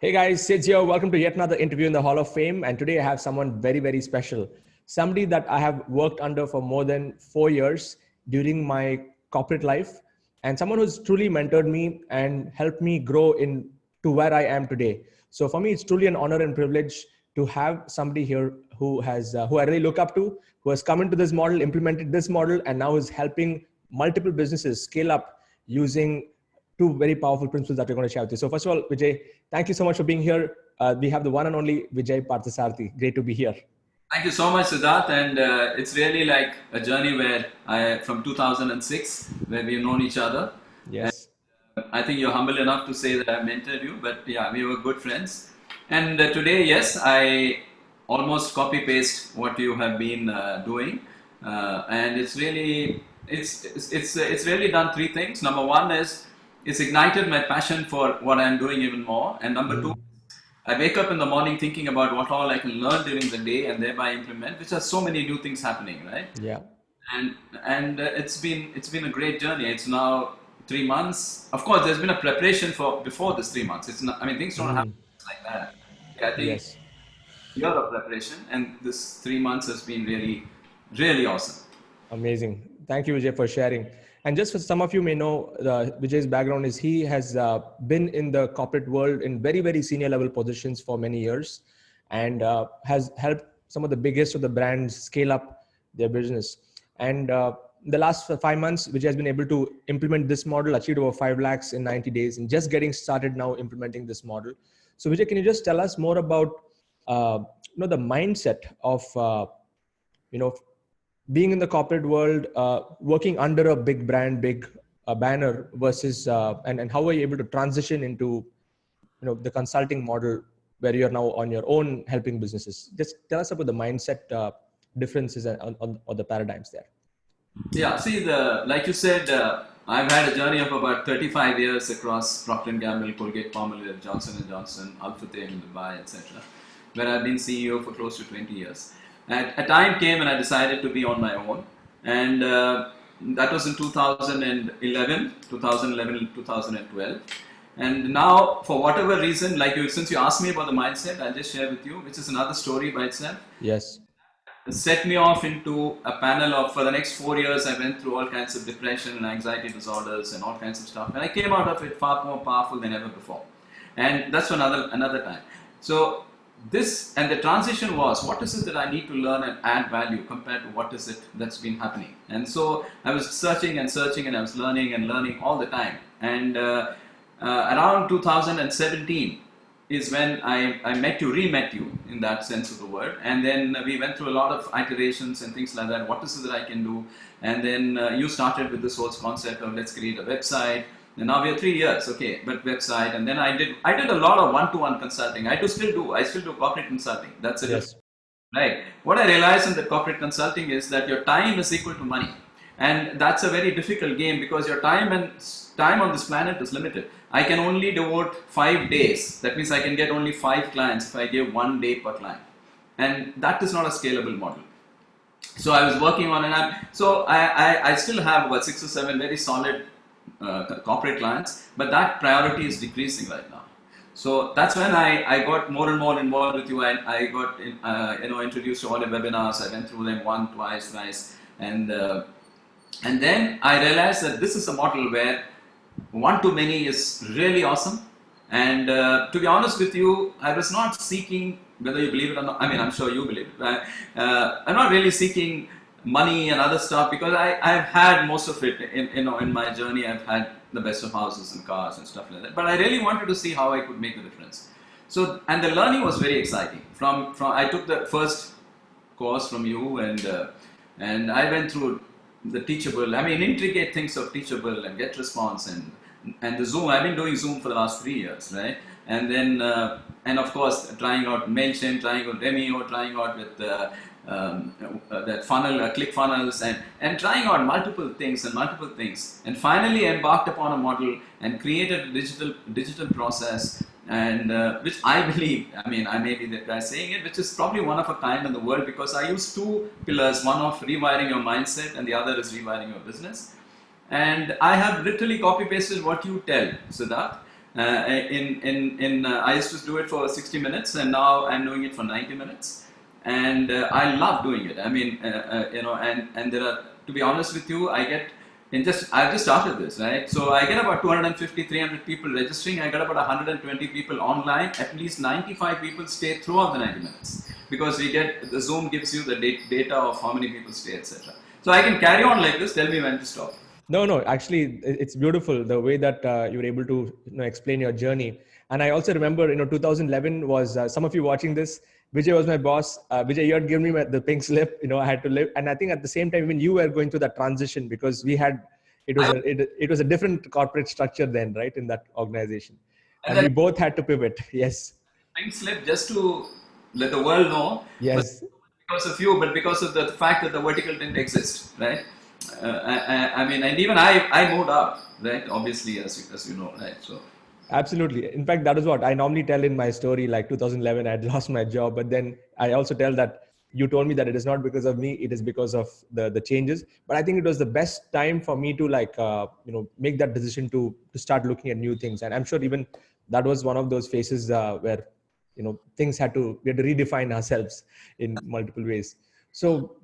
Hey guys, Sid here. Welcome to yet another interview in the Hall of Fame. And today I have someone very, very special. Somebody that I have worked under for more than 4 years during my corporate life, and someone who's truly mentored me and helped me grow in to where I am today. So for me, it's truly an honor and privilege to have somebody here who I really look up to, who has come into this model, implemented this model, and now is helping multiple businesses scale up using two very powerful principles that we're going to share with you. So first of all, Vijay, thank you so much for being here. We have the one and only Vijay Parthasarathy. Great to be here. Thank you so much, Siddharth. And it's really like a journey from 2006, where we've known each other. Yes. And I think you're humble enough to say that I mentored you, but yeah, we were good friends. And today, yes, I almost copy paste what you have been doing, and it's really done three things. Number one is it's ignited my passion for what I'm doing even more, and number two, I wake up in the morning thinking about what all I can learn during the day and thereby implement, which are so many new things happening, right? Yeah. And it's been a great journey. It's now 3 months. Of course, there's been a preparation for before this 3 months. It's not. I mean, things don't happen like that. I think Yes. year of preparation, and this 3 months has been really, really awesome. Amazing. Thank you, Vijay, for sharing. And just for some of you may know, Vijay's background is he has been in the corporate world in very, very senior level positions for many years, and has helped some of the biggest of the brands scale up their business. And the last 5 months, Vijay has been able to implement this model, achieved over 5 lakhs in 90 days, and just getting started now implementing this model. So Vijay, can you just tell us more about the mindset of being in the corporate world, working under a big brand, big banner versus, and how are you able to transition into, the consulting model where you're now on your own helping businesses? Just tell us about the mindset differences or the paradigms there. Yeah, see, like you said, I've had a journey of about 35 years across Procter & Gamble, Colgate-Palmolive, Johnson & Johnson, Alphabet in Dubai, etc., where I've been CEO for close to 20 years. And a time came and I decided to be on my own, and that was in 2011, 2012. And now, for whatever reason, since you asked me about the mindset, I'll just share with you, which is another story by itself. Yes. Set me off into a panel of, for the next 4 years, I went through all kinds of depression and anxiety disorders and all kinds of stuff. And I came out of it far more powerful than ever before. And that's for another time. So this, and the transition was, what is it that I need to learn and add value compared to what is it that's been happening? And so I was searching and I was learning and learning all the time. And around 2017 is when I re-met you in that sense of the word. And then we went through a lot of iterations and things like that. What is it that I can do? And then you started with this whole concept of let's create a website. And now we are 3 years, okay, but website. And then I did a lot of one-to-one consulting. I still do corporate consulting. That's it. Yes. Right. What I realized in the corporate consulting is that your time is equal to money. And that's a very difficult game because your time on this planet is limited. I can only devote 5 days. That means I can get only 5 clients if I give 1 day per client. And that is not a scalable model. So I was working on it. So I still have about 6 or 7 very solid corporate clients, but that priority is decreasing right now. So that's when I got more and more involved with you. I got introduced to all the webinars. I went through them once, twice, thrice, and then I realized that this is a model where one-to-many is really awesome. And to be honest with you, I was not seeking, whether you believe it or not, I mean, I'm sure you believe it, I'm not really seeking money and other stuff because I've had most of it in my journey. I've had the best of houses and cars and stuff like that. But I really wanted to see how I could make a difference. So, and the learning was very exciting. From I took the first course from you, and I went through the Teachable. I mean, intricate things of Teachable and GetResponse and the Zoom. I've been doing Zoom for the last 3 years, right? And then and of course trying out MailChimp, trying out Remio, trying out with that funnel, click funnels, and trying out multiple things, and finally embarked upon a model and created a digital process, and which I believe, I mean, I may be the guy saying it, which is probably one of a kind in the world, because I use 2 pillars, one of rewiring your mindset and the other is rewiring your business. And I have literally copy pasted what you tell, Siddharth, I used to do it for 60 minutes, and now I'm doing it for 90 minutes, and I love doing it. I mean, and there are, to be honest with you, I've just started this, right? So I get about 250, 300 people registering. I get about 120 people online. At least 95 people stay throughout the 90 minutes, because the Zoom gives you the data of how many people stay, etc. So I can carry on like this. Tell me when to stop. No, actually, it's beautiful the way that you were able to explain your journey. And I also remember, 2011 was, some of you watching this, Vijay was my boss. Vijay, you had given me the pink slip. I had to live. And I think at the same time, even you were going through that transition, because it was a different corporate structure then, right, in that organization. And we both had to pivot. Yes. Pink slip just to let the world know. Yes. But because of you, but because of the fact that the vertical didn't exist, right? I mean, and even I moved up, right? Obviously, as you know, right? So. Absolutely. In fact, that is what I normally tell in my story. Like 2011, I had lost my job, but then I also tell that you told me that it is not because of me; it is because of the changes. But I think it was the best time for me to make that decision to start looking at new things. And I'm sure even that was one of those phases where we had to redefine ourselves in multiple ways. So.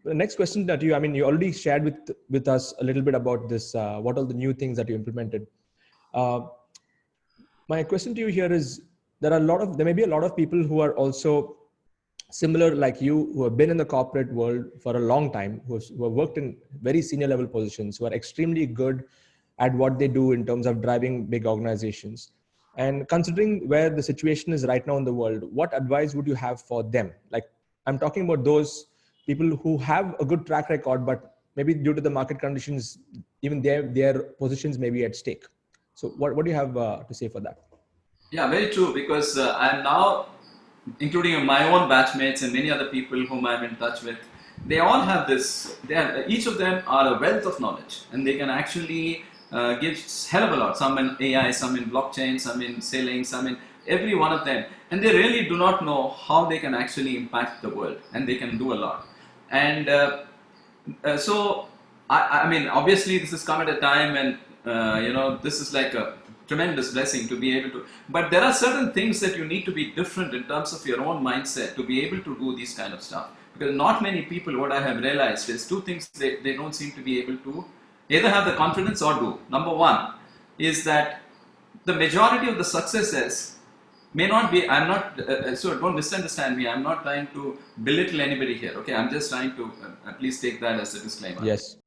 The next question that you already shared with us a little bit about this, what are the new things that you implemented. My question to you here is, there may be a lot of people who are also similar like you, who have been in the corporate world for a long time, who have worked in very senior level positions, who are extremely good at what they do in terms of driving big organizations. And considering where the situation is right now in the world, what advice would you have for them? Like, I'm talking about those people who have a good track record, but maybe due to the market conditions, even their positions may be at stake. So what do you have to say for that? Yeah, very true, because I'm now, including my own batchmates and many other people whom I'm in touch with, they all have this, each of them are a wealth of knowledge, and they can actually give hell of a lot. Some in AI, some in blockchain, some in selling, some in every one of them. And they really do not know how they can actually impact the world, and they can do a lot. And so, I mean, obviously this has come at a time when, this is like a tremendous blessing to be able to, but there are certain things that you need to be different in terms of your own mindset to be able to do these kind of stuff. Because not many people, what I have realized is two things they don't seem to be able to either have the confidence or do. Number one is that the majority of the successes may not be, I'm not, so don't misunderstand me, I'm not trying to belittle anybody here, okay? I'm just trying to, please take that as a disclaimer. Yes.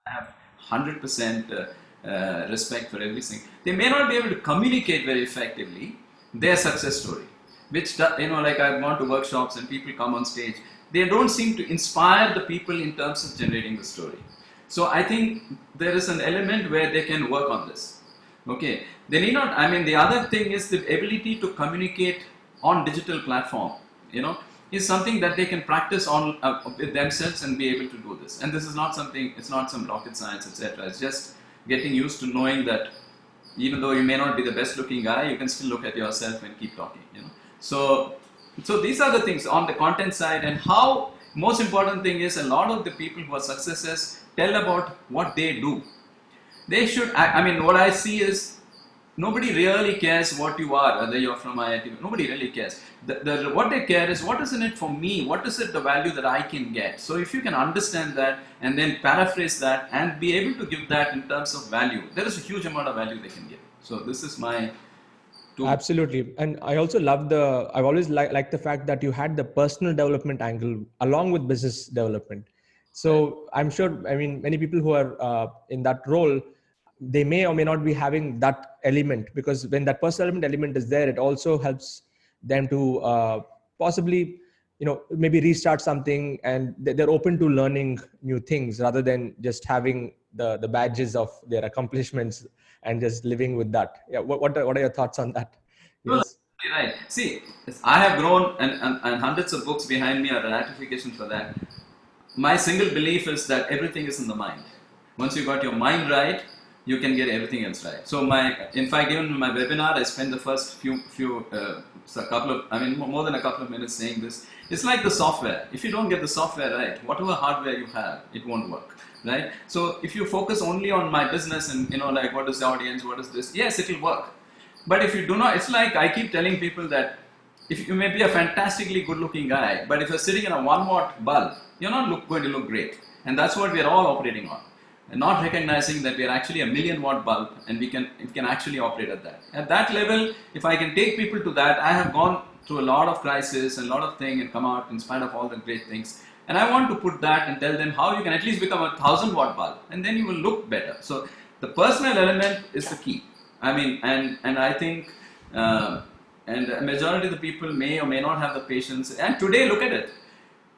I have 100% respect for everything. They may not be able to communicate very effectively their success story, which, like I've gone to workshops and people come on stage, they don't seem to inspire the people in terms of generating the story. So I think there is an element where they can work on this. Okay, they need not, I mean, the other thing is the ability to communicate on digital platform, is something that they can practice on with themselves and be able to do this. And this is not something, it's not some rocket science, etc. It's just getting used to knowing that even though you may not be the best looking guy, you can still look at yourself and keep talking, So these are the things on the content side. And how, most important thing is, a lot of the people who are successes tell about what they do. They should, I mean, what I see is, nobody really cares what you are, whether you're from IIT, nobody really cares. What they care is, what is in it for me? What is it, the value that I can get? So if you can understand that and then paraphrase that and be able to give that in terms of value, there is a huge amount of value they can give. So this is my tool. Absolutely. And I also love I've always liked the fact that you had the personal development angle along with business development. So I'm sure, I mean, many people who are in that role, they may or may not be having that element, because when that personal element is there, it also helps them to possibly, maybe restart something, and they're open to learning new things rather than just having the badges of their accomplishments and just living with that. Yeah. What are your thoughts on that? Yes. Right. See, I have grown and hundreds of books behind me are a ratification for that. My single belief is that everything is in the mind. Once you got your mind right, you can get everything else right. So in fact, even in my webinar, I spent the first more than a couple of minutes saying this. It's like the software. If you don't get the software right, whatever hardware you have, it won't work, right? So if you focus only on my business and, like what is the audience, what is this? Yes, it will work. But if you do not, it's like I keep telling people that if you may be a fantastically good looking guy, but if you're sitting in a 1 watt bulb, you're not going to look great. And that's what we are all operating on. And not recognizing that we are actually a 1,000,000 watt bulb and it can actually operate at that. At that level, if I can take people to that, I have gone through a lot of crisis and a lot of things and come out in spite of all the great things. And I want to put that and tell them how you can at least become a 1,000 watt bulb and then you will look better. So the personal element is the key. I mean, and I think, and a majority of the people may or may not have the patience. And today, look at it.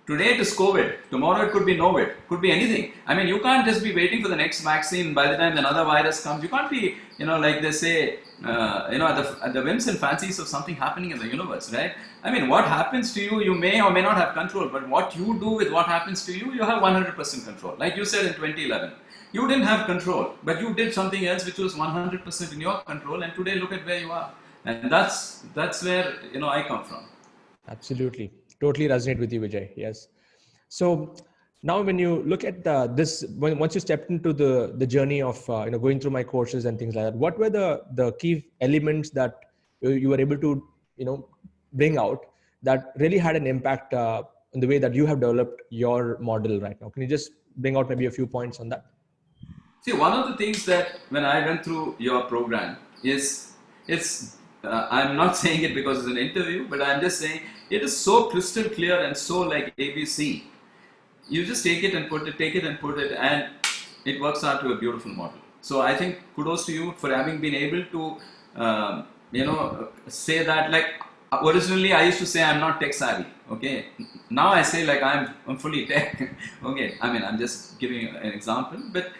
Today it is COVID. Tomorrow it could be COVID. Could be anything. I mean, you can't just be waiting for the next vaccine. By the time another virus comes, you can't be, like they say, at the whims and fancies of something happening in the universe, right? I mean, what happens to you, you may or may not have control. But what you do with what happens to you, you have 100% control. Like you said in 2011. You didn't have control, but you did something else which was 100% in your control. And today, look at where you are. And that's where, I come from. Absolutely. Totally resonate with you, Vijay. Yes. So now when you look at once you stepped into the journey of, going through my courses and things like that, what were the key elements that you were able to, bring out that really had an impact in the way that you have developed your model right now? Can you just bring out maybe a few points on that? See, one of the things that when I went through your program is, I'm not saying it because it's an interview, but I'm just saying it is so crystal clear and so like ABC. You just take it and put it, and it works out to a beautiful model. So I think kudos to you for having been able to, say that. Like originally I used to say I'm not tech savvy. Okay, now I say like I'm fully tech. Okay, I mean I'm just giving an example, but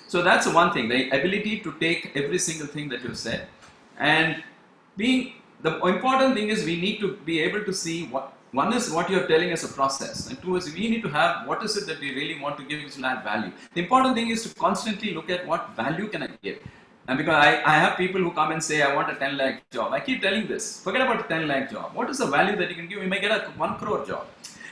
so that's one thing, the ability to take every single thing that you've said, and the important thing is we need to be able to see one is what you're telling as a process, and two is we need to have what is it that we really want to give which will add value. The important thing is to constantly look at what value can I give. And because I have people who come and say, I want a 10 lakh job. I keep telling this, forget about a 10 lakh job. What is the value that you can give? You may get a 1 crore job.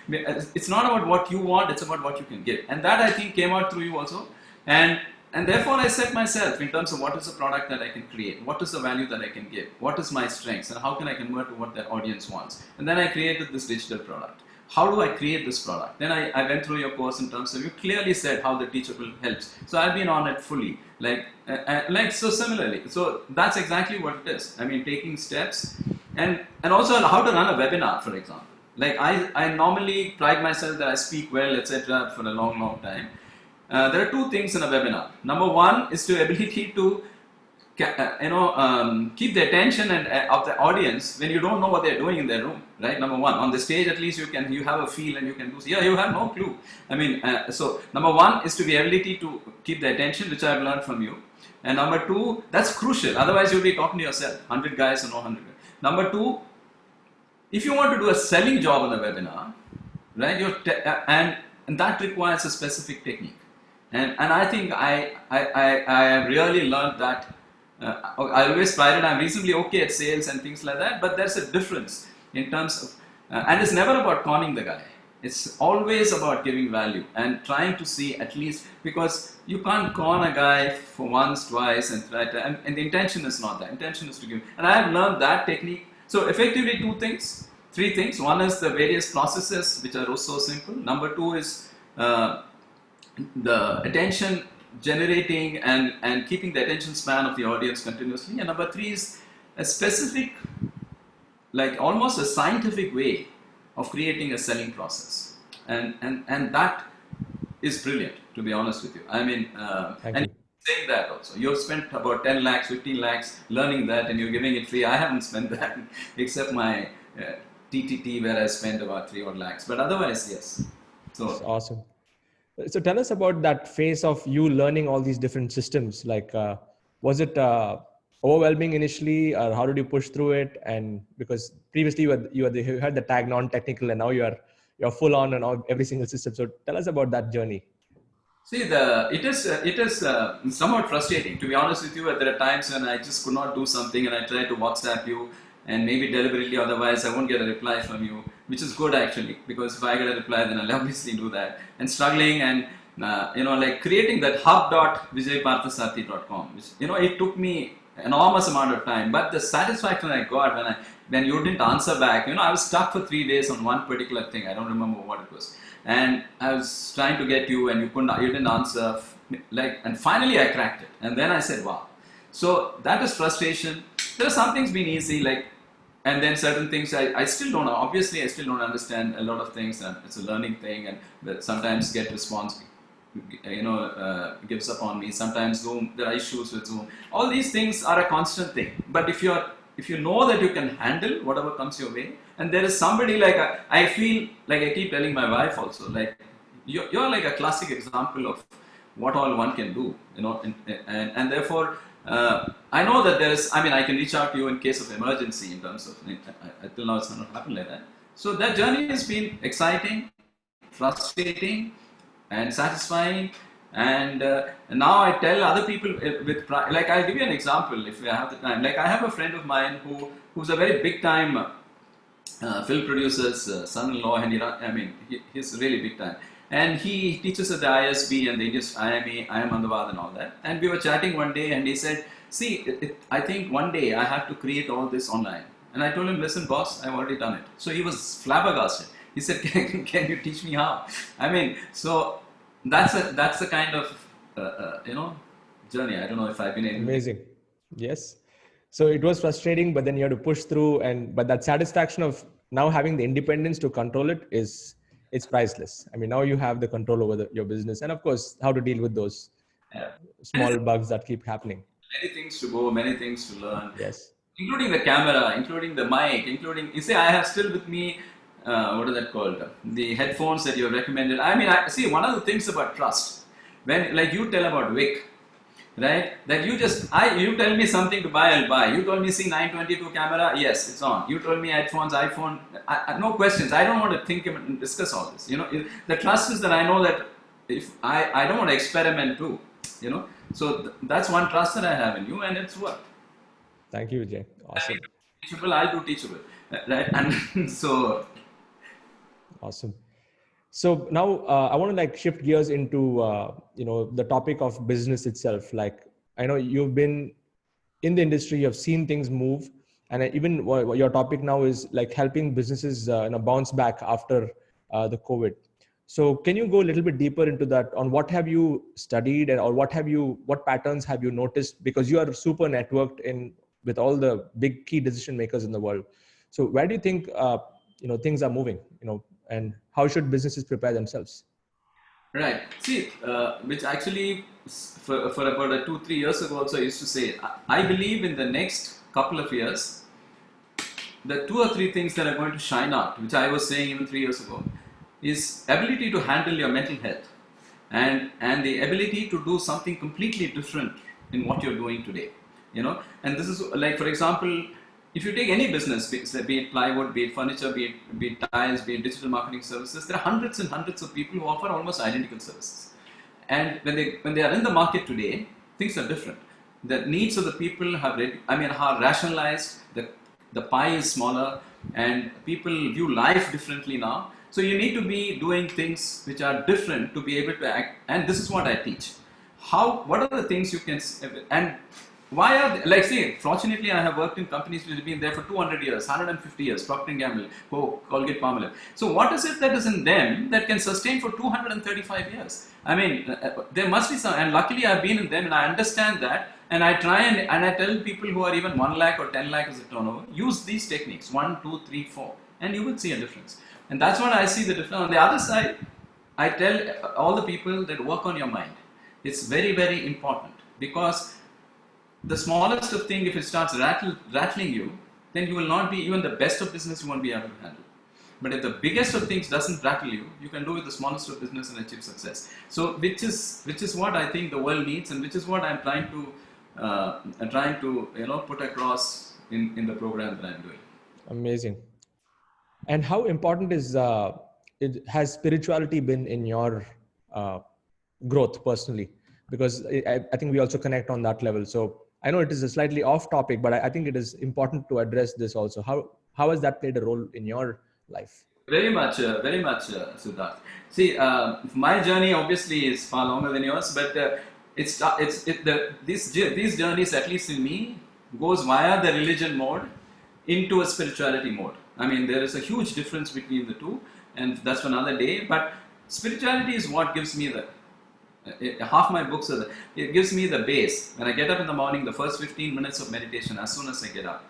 It's not about what you want, it's about what you can give. And that I think came out through you also. And therefore I set myself in terms of what is the product that I can create, what is the value that I can give, what is my strengths, and how can I convert to what the audience wants. And then I created this digital product. How do I create this product? Then I went through your course in terms of, you clearly said how the teachable helps. So I've been on it fully, so similarly. So that's exactly what it is. I mean, taking steps and also how to run a webinar, for example. Like I normally pride myself that I speak well, etc. for a long, long time. There are two things in a webinar. Number one is the ability to keep the attention of the audience when you don't know what they're doing in their room, right? Number one, on the stage at least you have a feel and you can do. Yeah, you have no clue. I mean, so number one is to be ability to keep the attention, which I've learned from you. And number two, that's crucial. Otherwise, you'll be talking to yourself, 100 guys or no 100 guys. Number two, if you want to do a selling job on the webinar, right? And that requires a specific technique. And I think I have really learned that. I always prided I'm reasonably okay at sales and things like that, but there's a difference in terms of, and it's never about conning the guy. It's always about giving value and trying to see at least, because you can't con a guy for once, twice, and the intention is not that. Intention is to give. And I have learned that technique. So effectively three things. One is the various processes which are so simple. Number two is the attention generating and keeping the attention span of the audience continuously. And number three is a specific, like almost a scientific way of creating a selling process. And that is brilliant, to be honest with you. I mean, and saying that also, you've spent about 10 lakhs, 15 lakhs learning that, and you're giving it free. I haven't spent that except my TTT where I spent about 3 odd lakhs. But otherwise, yes. So that's awesome. So tell us about that phase of you learning all these different systems. Like, was it overwhelming initially, or how did you push through it? And because previously you had the tag non-technical, and now you're full on and every single system. So tell us about that journey. See, it is somewhat frustrating. To be honest with you, there are times when I just could not do something, and I try to WhatsApp you, and maybe deliberately, otherwise I won't get a reply from you, which is good actually, because if I get a reply, then I'll obviously do that. And struggling and like creating that hub.vijayparthasarathy.com, which it took me enormous amount of time, but the satisfaction I got when you didn't answer back, I was stuck for 3 days on one particular thing. I don't remember what it was, and I was trying to get you, and you didn't answer, and finally I cracked it, and then I said, wow. So that is frustration. There are some things been easy, and then certain things I still don't know. Obviously, I still don't understand a lot of things, and it's a learning thing, and sometimes get response, gives up on me. Sometimes Zoom, there are issues with Zoom. All these things are a constant thing. But if you know that you can handle whatever comes your way, and there is somebody I feel like I keep telling my wife also, like you're like a classic example of what all one can do, and therefore I know that I can reach out to you in case of emergency in terms of, until now it's not happened like that. So that journey has been exciting, frustrating, and satisfying. And now I tell other people with pride. Like, I'll give you an example if we have the time. Like, I have a friend of mine who's a very big time film producer's son-in-law, and he's really big time. And he teaches at the ISB and the IIM Ahmedabad and all that. And we were chatting one day, and he said, "See, I think one day I have to create all this online." And I told him, "Listen, boss, I've already done it." So he was flabbergasted. He said, "Can you teach me how?" So that's the kind of journey. I don't know if I've been able. Amazing. Yes. So it was frustrating, but then you had to push through, but that satisfaction of now having the independence to control it's priceless. Now you have the control over your business, and of course, how to deal with those small bugs that keep happening. Many things to go, many things to learn. Yes. Including the camera, including the mic, you see, I have still with me, what is that called? The headphones that you have recommended. I see, one of the things about trust, when, like you tell about Vic, right? That you tell me something to buy, I'll buy. You told me, see 922 camera, yes, it's on. You told me headphones, iPhone, no questions. I don't want to think and discuss all this. The trust is that I know that if I don't want to experiment too, So that's one trust that I have in you, and it's worked. Thank you, Vijay. Awesome. Teachable, I'll do teachable, right? And so awesome. So now I want to shift gears into the topic of business itself. Like, I know you've been in the industry, you've seen things move, and even your topic now is like helping businesses bounce back after the COVID. So can you go a little bit deeper into that? On what have you studied, or what patterns have you noticed? Because you are super networked with all the big key decision makers in the world. So where do you think things are moving? And how should businesses prepare themselves? Right. See, which actually for about 2-3 years ago also I used to say, I believe in the next couple of years, the 2 or 3 things that are going to shine out, which I was saying even 3 years ago, is ability to handle your mental health and the ability to do something completely different in what you're doing today. And this is like, for example, if you take any business, be it plywood, be it furniture, be it tiles, be it digital marketing services, there are hundreds and hundreds of people who offer almost identical services. And when they are in the market today, things are different. The needs of the people are rationalized. The pie is smaller, and people view life differently now. So you need to be doing things which are different to be able to act. And this is what I teach. What are the things you can, and why are they, see, fortunately I have worked in companies which have been there for 200 years, 150 years, Procter & Gamble, Colgate Palmolive. So what is it that is in them that can sustain for 235 years? There must be some, and luckily I've been in them and I understand that, and I try and I tell people who are even 1 lakh or 10 lakh as a turnover, use these techniques, 1, 2, 3, 4, and you will see a difference. And that's what I see the difference. On the other side, I tell all the people that work on your mind. It's very, very important, because the smallest of thing, if it starts rattling you, then you will not be, even the best of business you won't be able to handle. But if the biggest of things doesn't rattle you, you can do with the smallest of business and achieve success. So which is what I think the world needs, and which is what I'm trying to put across in the program that I'm doing. Amazing. And how important has spirituality been in your growth personally, because I think we also connect on that level. So I know it is a slightly off topic, but I think it is important to address this also. How has that played a role in your life? Very much, Siddharth. See, my journey obviously is far longer than yours, but these journeys, at least in me, goes via the religion mode into a spirituality mode. I mean, there is a huge difference between the two, and that's for another day. But spirituality is what gives me the half my books are it gives me the base. When I get up in the morning, the first 15 minutes of meditation, as soon as I get up,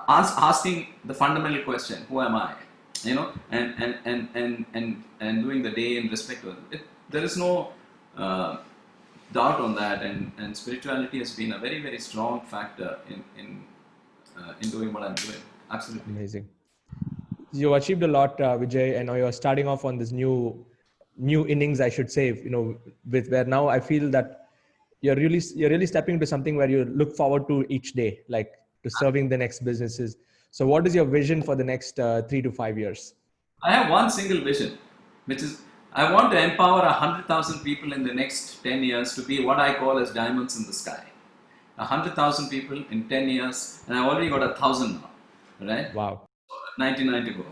asking the fundamental question, who am I? And doing the day in respect to it. There is no doubt on that, and spirituality has been a very, very strong factor in doing what I'm doing. Absolutely. Amazing. You achieved a lot, Vijay, and now you're starting off on this new innings, I should say, with where now I feel that you're really stepping into something where you look forward to each day, like to serving the next businesses. So what is your vision for the next 3 to 5 years? I have one single vision, which is I want to empower 100,000 people in the next 10 years to be what I call as diamonds in the sky. 100,000 people in 10 years, and I've already got 1,000 now, right? Wow. 99 to go.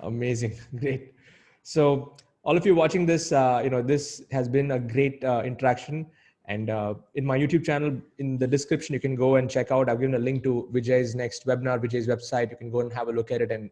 Amazing. Great. So all of you watching this, this has been a great interaction. And in my YouTube channel, in the description, you can go and check out. I've given a link to Vijay's next webinar, Vijay's website. You can go and have a look at it and,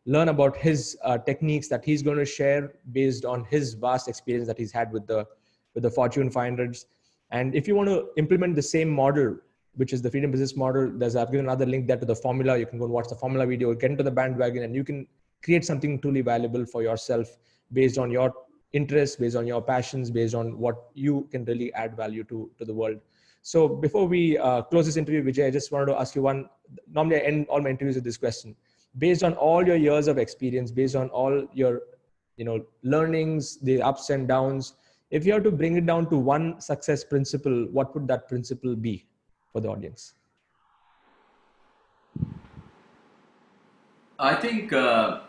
learn about his techniques that he's going to share based on his vast experience that he's had with the Fortune 500s. And if you want to implement the same model, which is the freedom business model, I've given another link there to the formula. You can go and watch the formula video, get into the bandwagon, and you can create something truly valuable for yourself based on your interests, based on your passions, based on what you can really add value to the world. So before we close this interview, Vijay, I just wanted to ask you one. Normally I end all my interviews with this question. Based on all your years of experience, based on all your learnings, the ups and downs, if you have to bring it down to one success principle, what would that principle be for the audience? I think, I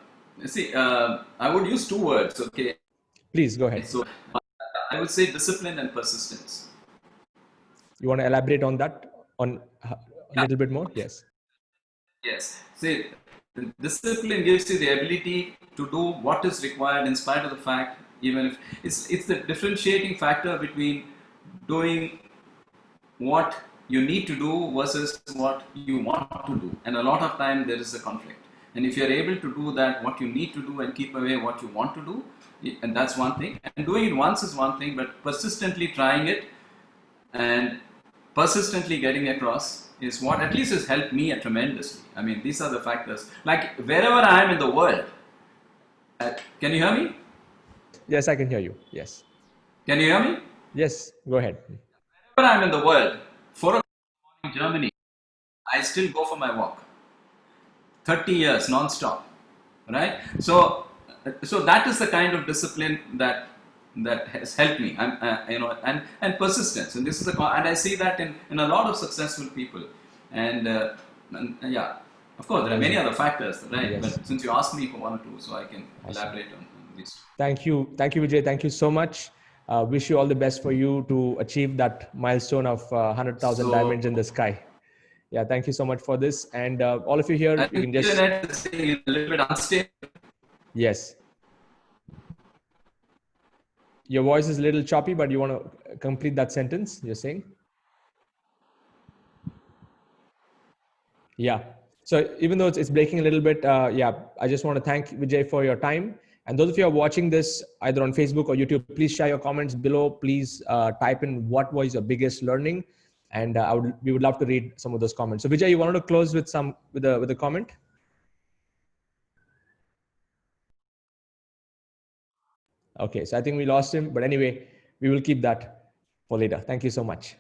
would use two words, okay? Please go ahead. So I would say discipline and persistence. You want to elaborate on that a little bit more? Yes. Yes. See, discipline gives you the ability to do what is required in spite of the fact, even if it's the differentiating factor between doing what you need to do versus what you want to do. And a lot of time there is a conflict. And if you're able to do that, what you need to do, and keep away what you want to do, and that's one thing. And doing it once is one thing, but persistently trying it and persistently getting across is what at least has helped me tremendously. I mean, these are the factors. Like wherever I am in the world, can you hear me? Yes, I can hear you. Yes. Can you hear me? Yes, go ahead. Wherever I'm in the world, 4 o'clock in Germany, I still go for my walk. 30 years non-stop, right? So that is the kind of discipline that has helped me, and persistence. And this is and I see that in a lot of successful people. And yeah, of course, there are many other factors, right? Yes. But since you asked me for one or two, so I can elaborate on these. Thank you, Vijay. Thank you so much. Wish you all the best for you to achieve that milestone of 100,000 diamonds in the sky. Yeah, thank you so much for this. And all of you here, you can just... Internet is a little bit unstable. Yes. Your voice is a little choppy, but you want to complete that sentence, you're saying? Yeah. So even though it's breaking a little bit, I just want to thank Vijay for your time. And those of you who are watching this either on Facebook or YouTube, please share your comments below. Please type in what was your biggest learning, and we would love to read some of those comments. So Vijay, you wanted to close with a comment? Okay, so I think we lost him, but anyway, we will keep that for later. Thank you so much.